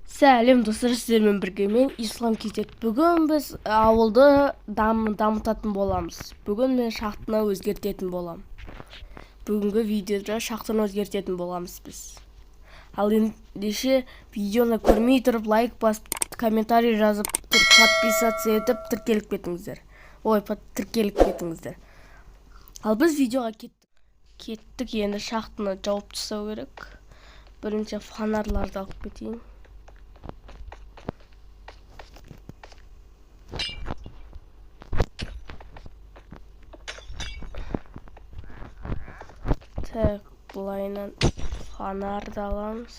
Сәлем достар, сіздермен бірге мен Ислам Кезек. Бүгін біз ауылды дамытатын боламыз. Бүгін мен шахтаны өзгертетін болам. Бүгінгі видеода шахтаны өзгертетін боламыз біз. Ал ендеше видеоны көрмей тұрып лайк басып, комментарий жазып, подписаться етіп, тіркеліп кетіңіздер. Тіркеліп кетіңіздер. Ал біз видеоға кеттік. Енді шахтаны жауып тастау керек. Бірінші фонарларды алып кетейін. Так, бұлайынан фонарды аламыз.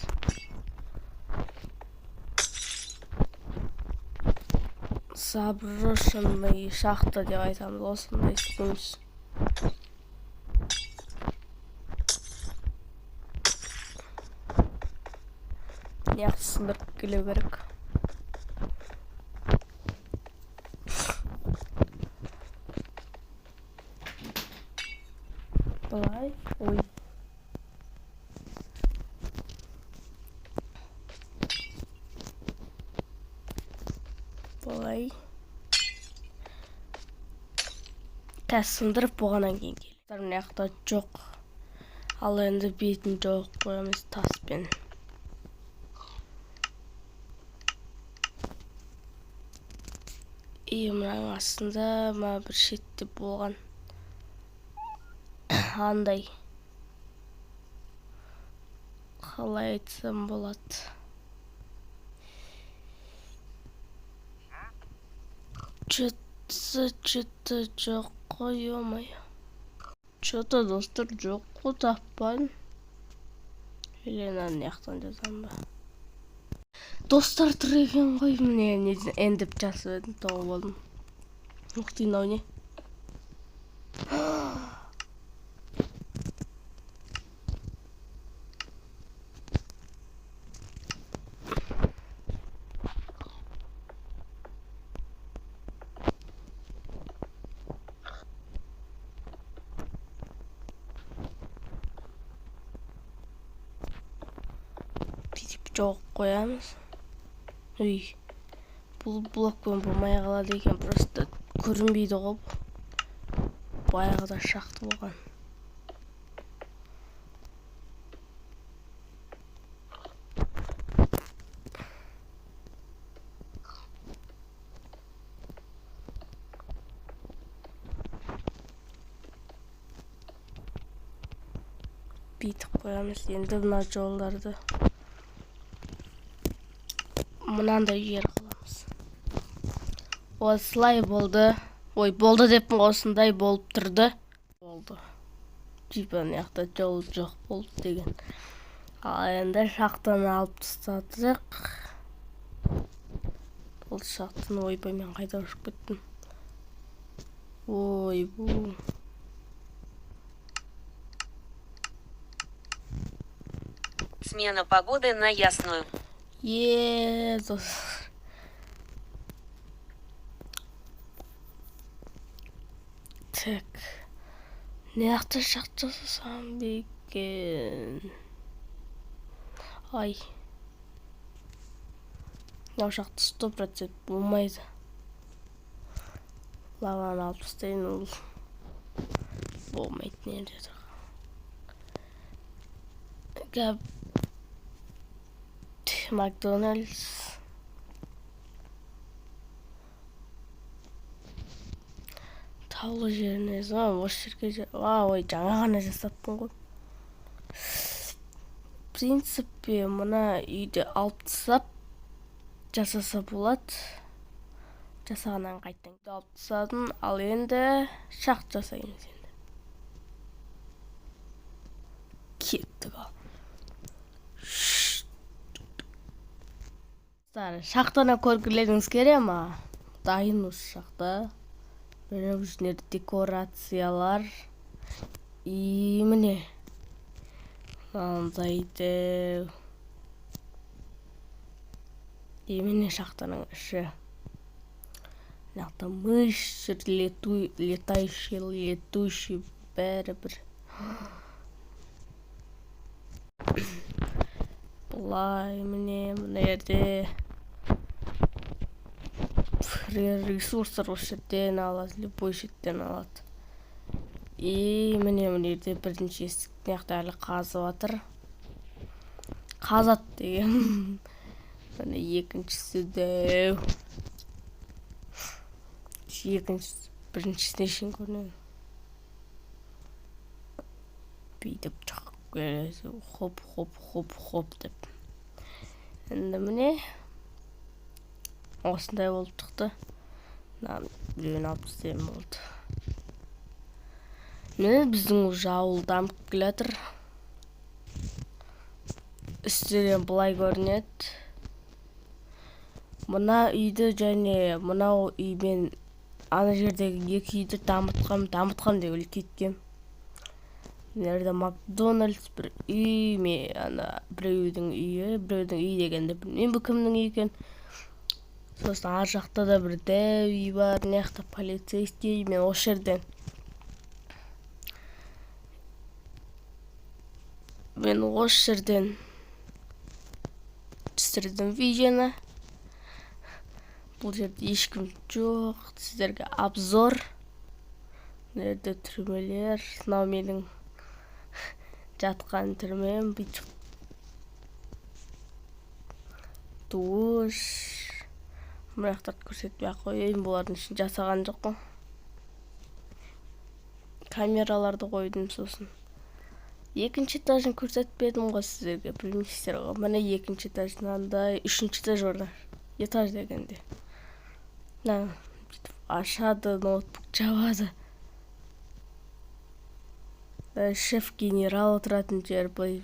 Заброшенный шахта деп айтамыз, осындай істейміз. Неғып сындырып келу керек. Бұлай, ой. Бұлай. Тәс сындырып болғаннан кейін келеді. Мына жақта жоқ. Ал енді бетін жоқ қоямыз таспен. Мынаның астында бір шетте болған андай, қалай айтсам болады, что-то жоқ қой, ё-моё. Что-то достар жоқ қой, таппадым. Еленаны яқтан жазам ба? Достар тұр екен ғой, міне ендіп жасып едім, тауып алдым. Мұқтин ау не? Жоқ қоямыз. Үй, бұл блокпен болмай қалады екен, просто көрінбейді ғой. Баяғыда шахта болған. Бүйтіп қоямыз. Енді мына жолдарды мынандай жер қыламыз. Осылай болды. Ой, болды деппін, осындай болып тұрды. Болды. Типа мына жол жоқ болды деген. Ал енді шахтаны алып тастадық. Бұл шахтаны ойбай, мен қайда ұшып кеттім. Ой, бұл. Смена погоды на ясную. Езус. Так. Неяқты шахта жасасам екен. Ай. Мынау шахта 100% болмайды. Лаваны алып тастайын, ол болмайды нерде тұр. Макдональдс. Таулы жеріне осы жерге ой, жаңа ғана жасаттым ғой. Принципе, мына үйді алып тастап жасаса болады. Жасағаннан қайттан алып тастадым, ал енді шахт жасаймыз енді. Кеттік ал. Шахтаны көргілеріңіз келе ма? Дайын осы шахта. Міне бұл декорациялар. Міне мынандайды. Міне шахтаның іші. Мына мышь, летающий, бәрі бір. Былай, міне жерде ресурстар осы жерден алады, любой жерден алады. И міне жерде бірінші есік маяқта әлі қазып жатыр. Қазат деген. Міне екіншісі де. Біріншісіне шейін көрінеді. Бүйтіп чақып келесі, хоп деп. Енді міне осындай болып шықты. Біреуін алып тастайын болды. Міне біздің уже ауыл дамып келе жатыр. Үстінен былай көрінеді. Мына үйді және мынау үймен ана жердегі екі үйді дамытқам деп ойлап кеткем. Nerede McDonald's bir үй ме, ана біреудің үйі дегенде білмеймін бұл кімнің үйі екен. Сосын ар жақта да бір дәу үй бар, мына жақта полицейский үй. Мен осы жерден түсірдім видеоны. Бұл жерде ешкім жоқ, сіздерге обзор. Nerede түрмелер, мынау менің жатқан түрмем, бүйтіп душ. Мынаяқтарды көрсетпей-ақ қояйын, бұлардың үшін жасаған жоқ қой. Камераларды қойдым сосын. Екінші этажын көрсетпедім ғой сіздерге, білмейсіздер ғой. Міне екінші этажынан да, үшінші этаж орда. Этаж дегенде. Бүйтіп ашады, ноутбук жабады. Шеф-генерал отыратын жер, былай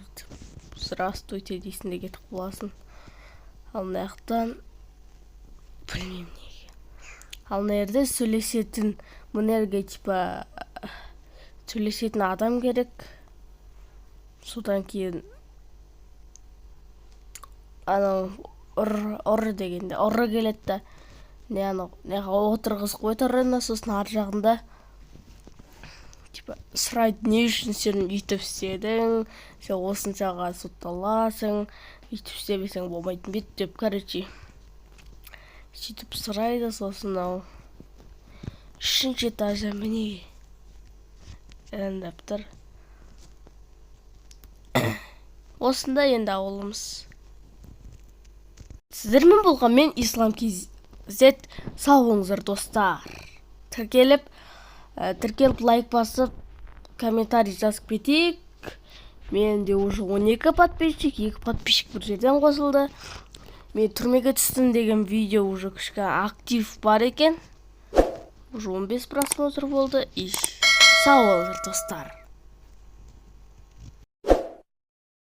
здравствуйте дейсін де кетіп қаласың. Ал мына жақтан білмеймін неге. Ал мына жерде сөйлесетін, мына жерге типа сөйлесетін адам керек. Содан кейін анау ұры дегенде ұры келеді да неға отырғызып қойды ұрыны, сосын ар жағында сұрайды, не үшін сен үйтіп істедің, сен осыншаға сотталасың, үйтіп істемесең болмайтын бет деп, короче сөйтіп сұрайды. Сосын ау үшінші этажда міне іліндіп тұр. Осындай енді ауылымыз. Сіздермен болған мен Ислам KZ. Сау болыңыздар достар. Тіркеліп лайк басып, комментарий жазып кетейік. Менде уже 12 подписчик, 2 подписчик бір жерден қосылды. Мен түрмеге түстім деген видео уже кішкене актив бар екен. Уже 15 просмотр болды. Сау болыңыздар достар.